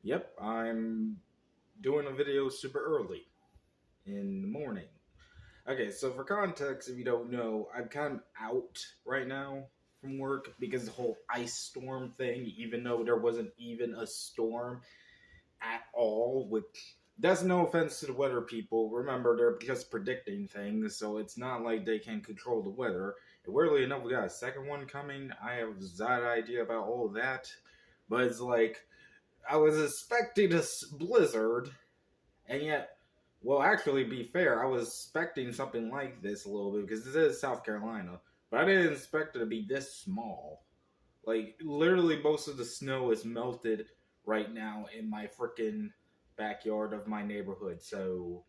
Yep, I'm doing a video super early in the morning. Okay, so for context, if you don't know, I'm kind of out right now from work because the whole ice storm thing, even though there wasn't even a storm at all, which that's no offense to the weather people. Remember, they're just predicting things, so it's not like they can control the weather. And weirdly enough, we got a second one coming. I have that idea about all that, but it's like I was expecting a blizzard, and yet, well, actually, be fair, I was expecting something like this a little bit because this is South Carolina, but I didn't expect it to be this small. Like, literally, most of the snow is melted right now in my freaking backyard of my neighborhood. So,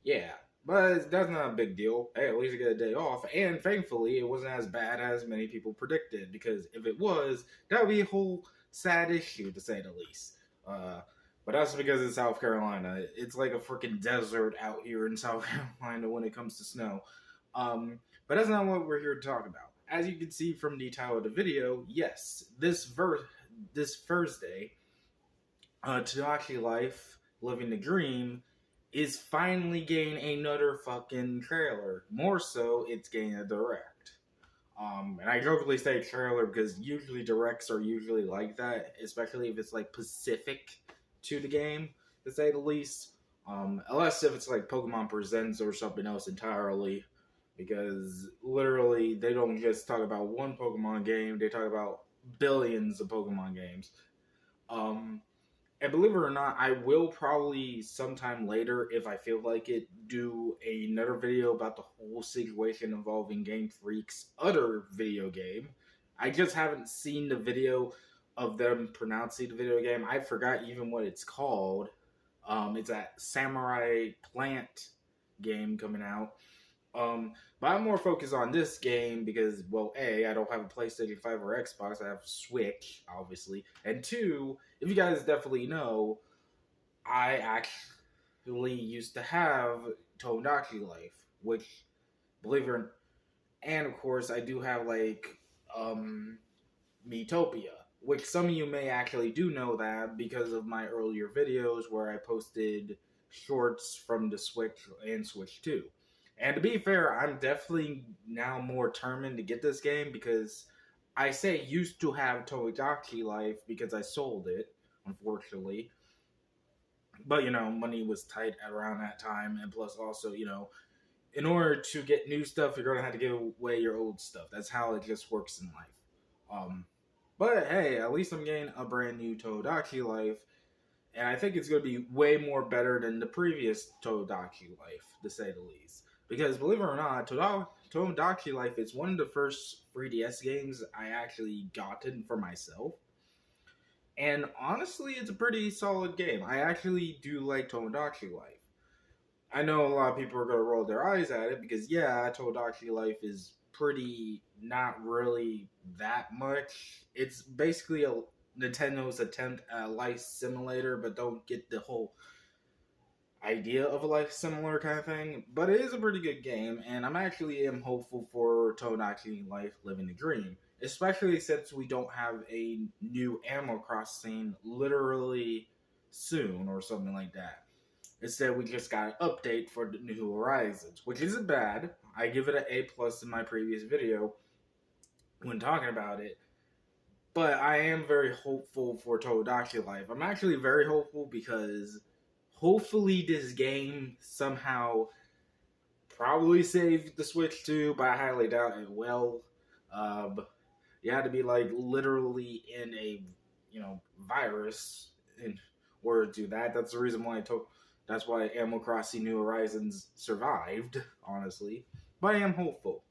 yeah. But that's not a big deal. Hey, at least I get a day off. And thankfully, it wasn't as bad as many people predicted. Because if it was, that would be a whole sad issue, to say the least. Uh, but that's because it's South Carolina. It's like a freaking desert out here in South Carolina when it comes to snow. But that's not what we're here to talk about. As you can see from the title of the video, yes, this Thursday, Tomodachi Life, Living the Dream, is finally getting another fucking trailer. More so, it's getting a direct. And I jokingly say trailer because usually directs are usually like that, especially if it's like specific to the game, to say the least. Unless if it's like Pokemon Presents or something else entirely, because literally they don't just talk about one Pokemon game; they talk about billions of Pokemon games. Um, and believe it or not, I will probably sometime later, if I feel like it, do another video about the whole situation involving Game Freak's other video game. I just haven't seen the video of them pronouncing the video game. I forgot even what it's called. It's that Samurai Plant game coming out. But I'm more focused on this game because, well, A, I don't have a PlayStation 5 or Xbox. I have Switch, obviously. And two, if you guys definitely know, I actually used to have Tomodachi Life, which, believe it or not, and of course, I do have, like, Metopia, which some of you may actually do know that because of my earlier videos where I posted shorts from the Switch and Switch 2. And to be fair, I'm definitely now more determined to get this game because I say used to have Tomodachi Life because I sold it, unfortunately. But money was tight around that time, and plus also, in order to get new stuff, you're gonna have to give away your old stuff. That's how it just works in life. Um, but hey, at least I'm getting a brand new Tomodachi Life, and I think it's going to be way more better than the previous Tomodachi Life, to say the least. Because believe it or not, Tomodachi Life is one of the first 3DS games I actually gotten for myself. And honestly, it's a pretty solid game. I actually do like Tomodachi Life. I know a lot of people are going to roll their eyes at it because, yeah, Tomodachi Life is pretty not really that much. It's basically a Nintendo's attempt at a life simulator, but don't get the whole idea of a life similar kind of thing. But it is a pretty good game, and I'm actually am hopeful for Tomodachi Life Living the Dream, especially since we don't have a new Animal Crossing literally soon or something like that. Instead, we just got an update for the New Horizons, which isn't bad. I give it an A plus in my previous video when talking about it. But I am very hopeful for Tomodachi Life. I'm actually very hopeful because hopefully this game somehow probably saved the Switch too, but I highly doubt it will. You had to be like literally in a virus in order to do that. That's the reason why that's why Animal Crossing New Horizons survived, honestly. But I am hopeful.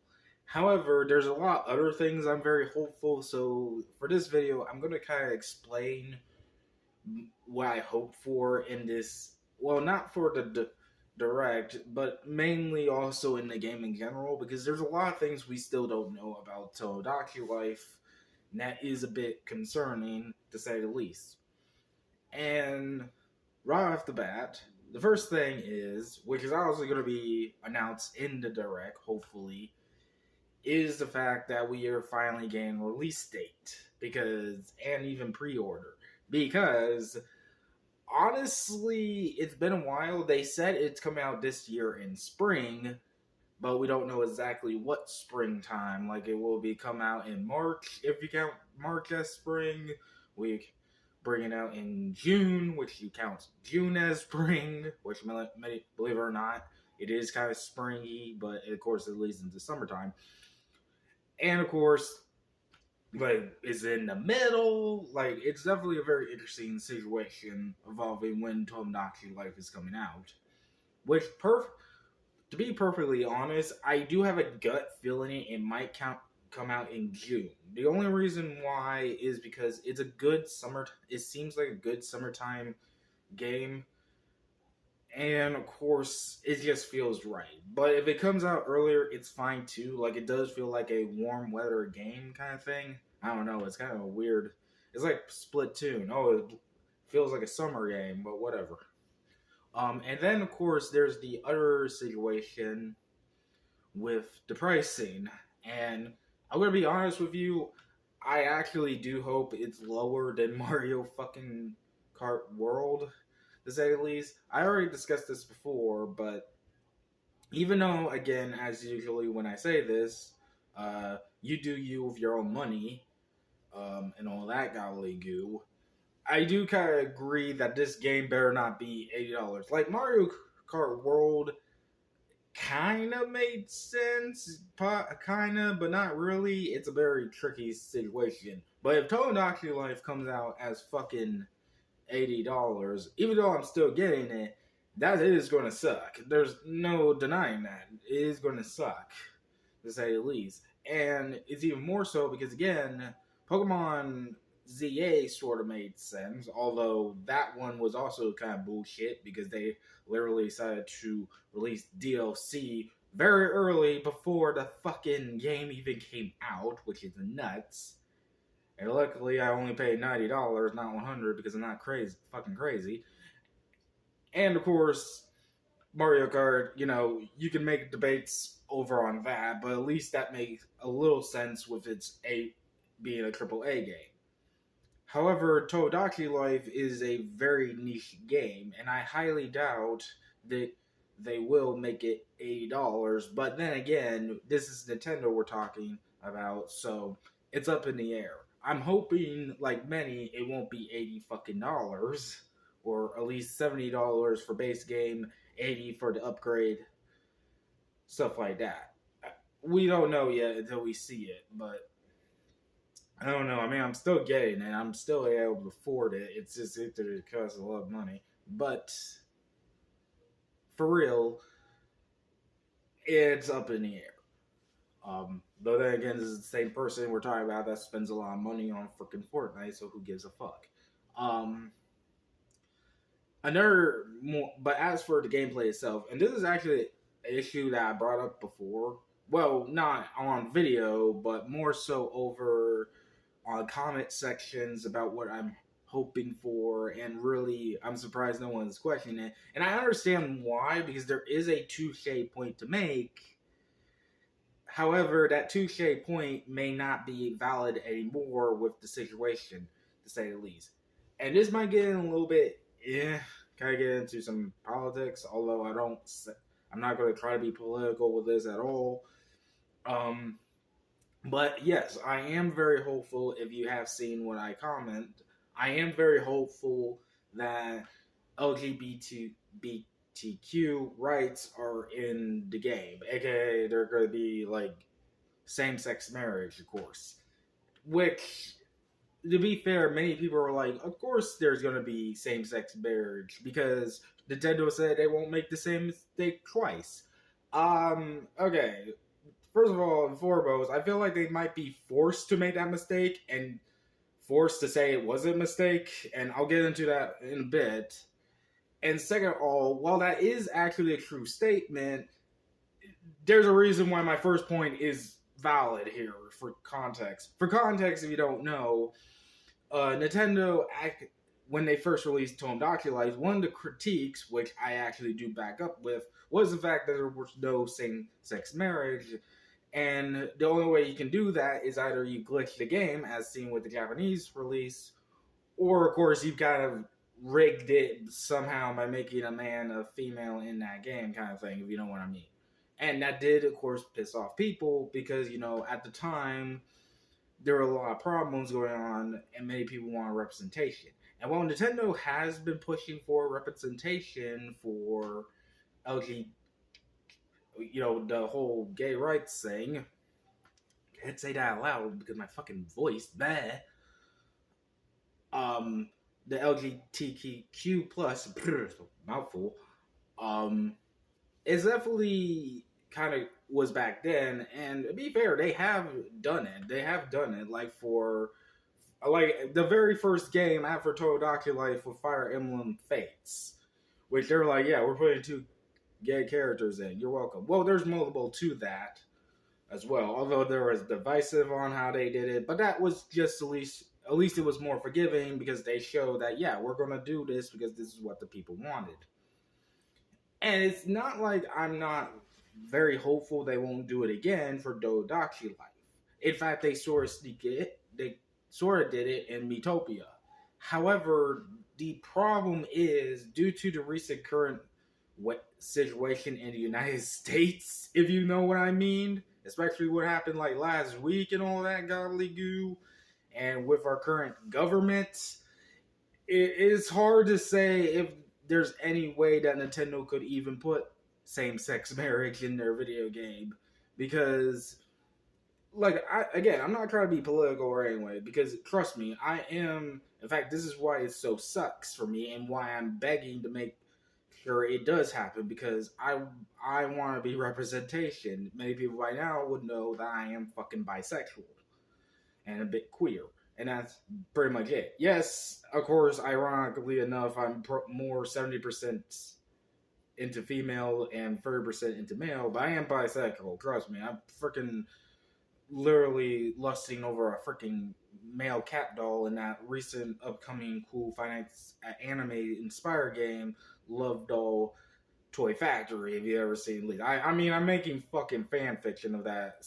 However, there's a lot of other things I'm very hopeful. So for this video, I'm going to kind of explain what I hope for in this. Well, not for the direct, but mainly also in the game in general, because there's a lot of things we still don't know about Tomodachi Life, and that is a bit concerning, to say the least. And right off the bat, the first thing is, which is also going to be announced in the direct, hopefully, is the fact that we are finally getting release date and even pre-order. because honestly, it's been a while. They said it's coming out this year in spring, but we don't know exactly what springtime. Like, it will be come out in March if you count March as spring. We bring it out in June, which you count June as spring. Which, believe it or not, it is kind of springy, but of course it leads into summertime. And of course, like, is in the middle. Like, it's definitely a very interesting situation involving when Tomodachi Life is coming out. Which, to be perfectly honest, I do have a gut feeling it might come out in June. The only reason why is because it's a good summer. It seems like a good summertime game, and of course, it just feels right. But if it comes out earlier, it's fine too. Like, it does feel like a warm weather game kind of thing. I don't know. It's kind of weird. It's like Splatoon. Oh, it feels like a summer game, but whatever. And then of course there's the other situation with the pricing. And I'm gonna be honest with you, I actually do hope it's lower than Mario fucking Kart World, to say the least. I already discussed this before, but even though, again, as usually when I say this, you do you with your own money, and all that gobbly I do kind of agree that this game better not be $80. Like, Mario Kart World kind of made sense, kind of, but not really. It's a very tricky situation. But if Tomodachi Life comes out as fucking $80, even though I'm still getting it, that is going to suck. There's no denying that. It is going to suck, to say the least. And it's even more so because, again, Pokemon ZA sort of made sense, although that one was also kind of bullshit because they literally decided to release DLC very early before the fucking game even came out, which is nuts. And luckily, I only paid $90, not $100, because I'm not fucking crazy. And of course, Mario Kart, you can make debates over on that, but at least that makes a little sense with its being a AAA game. However, Tomodachi Life is a very niche game, and I highly doubt that they will make it $80. But then again, this is Nintendo we're talking about, so it's up in the air. I'm hoping, like many, it won't be 80 fucking dollars, or at least $70 for base game, 80 for the upgrade, stuff like that. We don't know yet until we see it, but I don't know. I mean, I'm still getting it. I'm still able to afford it. It's just it costs a lot of money. But for real, it's up in the air. Though then again, this is the same person we're talking about that spends a lot of money on freaking Fortnite, so who gives a fuck? But as for the gameplay itself, and this is actually an issue that I brought up before. Well, not on video, but more so over on comment sections about what I'm hoping for, and really, I'm surprised no one's questioning it. And I understand why, because there is a touche point to make. However, that touche point may not be valid anymore with the situation, to say the least. And this might get in a little bit, kind of get into some politics, although I'm not going to try to be political with this at all. But yes, I am very hopeful. If you have seen what I comment, I am very hopeful that LGBTQ rights are in the game. AKA, they're going to be like same-sex marriage, of course. Which, to be fair, many people are like, of course there's going to be same-sex marriage because Nintendo said they won't make the same mistake twice. Okay. First of all, and foremost, I feel like they might be forced to make that mistake and forced to say it was a mistake, and I'll get into that in a bit. And second of all, while that is actually a true statement, there's a reason why my first point is valid here for context. For context, if you don't know, Nintendo, when they first released Tomodachi Life, one of the critiques, which I actually do back up with, was the fact that there was no same-sex marriage. And the only way you can do that is either you glitch the game, as seen with the Japanese release, Or, of course, you've kind of rigged it somehow by making a man a female in that game, kind of thing, if you know what I mean. And that did, of course, piss off people because, at the time, there were a lot of problems going on, and many people wanted representation. And while Nintendo has been pushing for representation for LG, the whole gay rights thing, I can't say that out loud because my fucking voice, bleh. Um, the LGBTQ plus mouthful, um, it's definitely kind of was back then. And to be fair, they have done it. They have done it. Like the very first game after Tomodachi Life with Fire Emblem Fates, which they're like, yeah, we're putting two gay characters in. You're welcome. Well, there's multiple to that as well. Although there was divisive on how they did it, but that was just at least it was more forgiving because they showed that yeah, we're gonna do this because this is what the people wanted. And it's not like I'm not very hopeful they won't do it again for Tomodachi Life. In fact, they sort of sneak it. They sort of did it in Metopia. However, the problem is due to the recent current situation in the United States, if you know what I mean, especially what happened like last week and all that godly goo, and with our current government, it is hard to say if there's any way that Nintendo could even put same-sex marriage in their video game because I'm not trying to be political or anyway, because trust me, I am. In fact, this is why it so sucks for me, and why I'm begging to make sure it does happen because I want to be representation. Many people by now would know that I am fucking bisexual and a bit queer, and that's pretty much it. Yes, of course, ironically enough, I'm more 70% into female and 30% into male, but I am bisexual. Trust me, I'm freaking literally lusting over a freaking male cat doll in that recent upcoming cool finance anime inspired game, Love Doll Toy Factory. Have you ever seen League? I mean, I'm making fucking fan fiction of that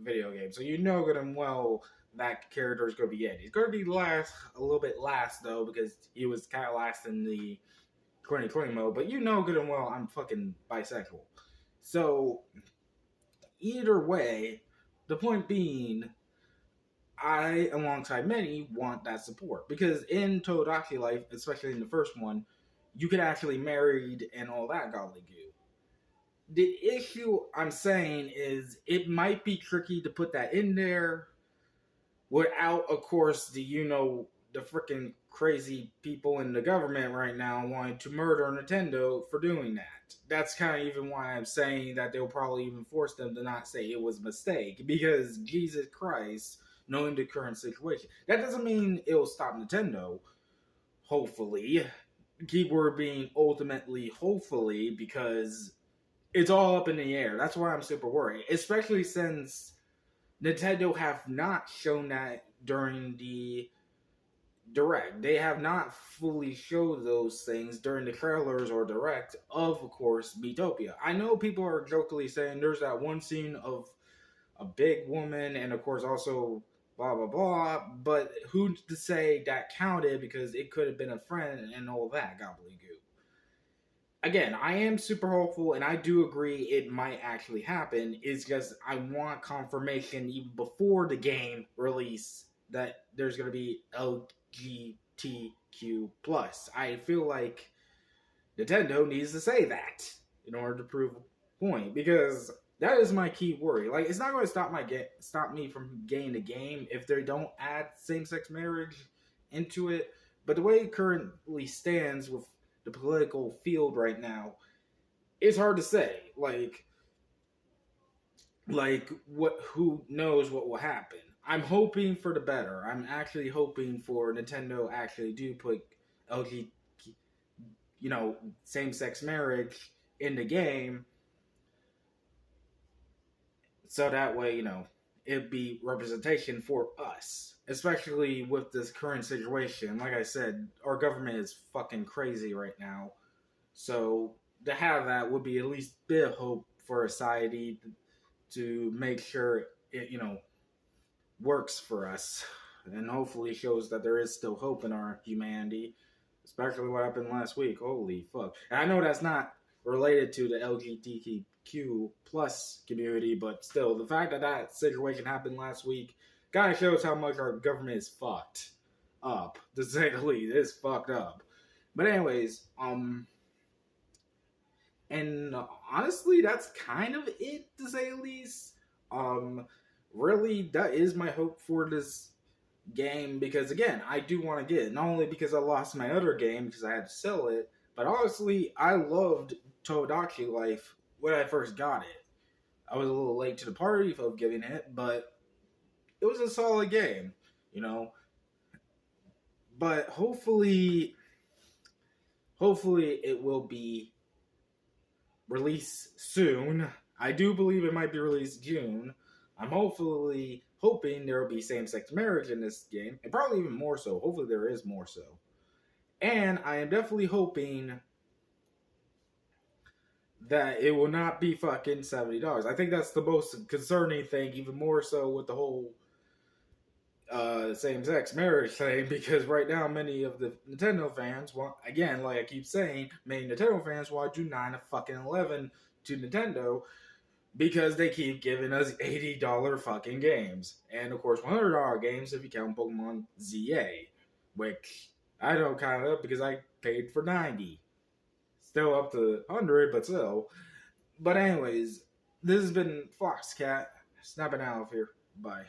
video game, so you know good and well that character is going to be it. He's going to be a little bit last though, because he was kind of last in the 2020 mode. But you know good and well I'm fucking bisexual. So either way, the point being, I, alongside many, want that support. Because in Tomodachi Life, especially in the first one, you could actually married and all that godly goo. The issue I'm saying is it might be tricky to put that in there without, of course, the freaking crazy people in the government right now wanting to murder Nintendo for doing that. That's kind of even why I'm saying that they'll probably even force them to not say it was a mistake, because Jesus Christ, knowing the current situation, that doesn't mean it'll stop Nintendo. Hopefully, keyword being ultimately hopefully, because it's all up in the air. That's why I'm super worried, especially since Nintendo have not shown that during the direct. They have not fully showed those things during the trailers or direct of course, Metopia. I know people are jokingly saying there's that one scene of a big woman and, of course, also blah, blah, blah, but who's to say that counted because it could have been a friend and all that gobbledygook. Again, I am super hopeful, and I do agree it might actually happen. It's just I want confirmation even before the game release that there's going to be LGBTQ plus. I feel like Nintendo needs to say that in order to prove a point, because that is my key worry. Like, it's not going to stop me from getting the game if they don't add same-sex marriage into it. But the way it currently stands with the political field right now, it's hard to say. Who knows what will happen? I'm hoping for the better. I'm actually hoping for Nintendo actually do put LGBT, same-sex marriage in the game, so that way, it'd be representation for us, especially with this current situation. Like I said, our government is fucking crazy right now. So to have that would be at least a bit of hope for society to make sure it, works for us. and hopefully shows that there is still hope in our humanity, especially what happened last week. Holy fuck! And I know that's not related to the LGBTQ plus community, but still, the fact that that situation happened last week kind of shows how much our government is fucked up, to say the least. It's fucked up. But anyways, and honestly, that's kind of it, to say the least. Um, really, that is my hope for this game, because again, I do want to get it, not only because I lost my other game because I had to sell it, but honestly, I loved Tomodachi Life when I first got it. I was a little late to the party of getting it, but it was a solid game, you know. But hopefully it will be released soon. I do believe it might be released June. I'm hoping there will be same-sex marriage in this game, and probably even more so. Hopefully there is more so. And I am definitely hoping that it will not be fucking $70. I think that's the most concerning thing, even more so with the whole same-sex marriage thing, because right now many of the Nintendo fans want, again, like I keep saying, many Nintendo fans want to do 9 to fucking 11 to Nintendo because they keep giving us $80 fucking games. And of course, $100 games if you count Pokemon ZA, which I don't count up because I paid for 90. Still up to 100, but still. But anyways, this has been Foxcat, snapping out of here. Bye.